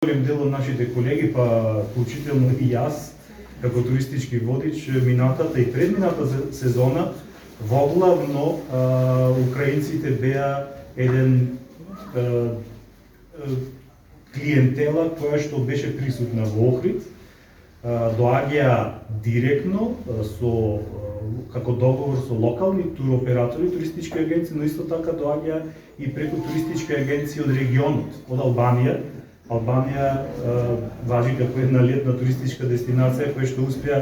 Голем дел од нашите колеги, па вклучително и јас, како туристички водич, минатата и предмината сезона, воглавно украинците беа еден клиентела која што беше присутна во Охрид, доаѓа директно како договор со локални туроператори, туристички агенции, но исто така доаѓа и преку туристички агенции од регионот, од Албанија. Албанија важи како една летна туристичка дестинација која што успеа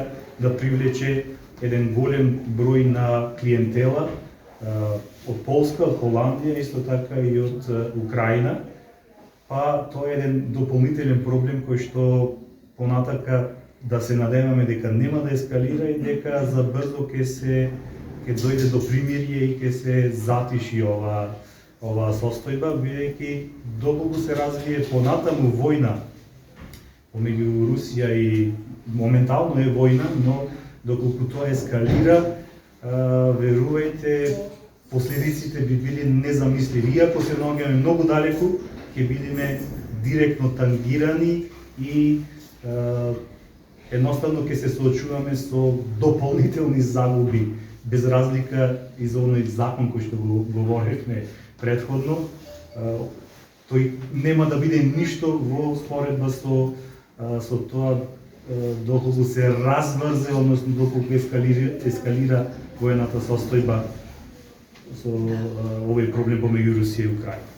да привлече еден голем број на клиентела од Полска, од Холандија, исто така и од Украина. Па тоа е еден дополнителен проблем кој што понатака да се надеваме дека нема да ескалира и дека за брзо ќе дојде до примирие и ќе се затиши оваа состојба, бидејќи доколку се развие понатаму војна помеѓу Русија и моментално е војна, но доколку тоа ескалира, верувајте, последиците би били незамисливи. Иако се наоѓаме многу далеку, ќе бидеме директно тангирани и едноставно ќе се соочуваме со дополнителни загуби, без разлика и за оној закон кој што го говоревме предходно. Тој нема да биде ништо во споредба со тоа доколку се разврзе, односно доколку ескалира воената состојба со овој проблем помеѓу Русија и Украина.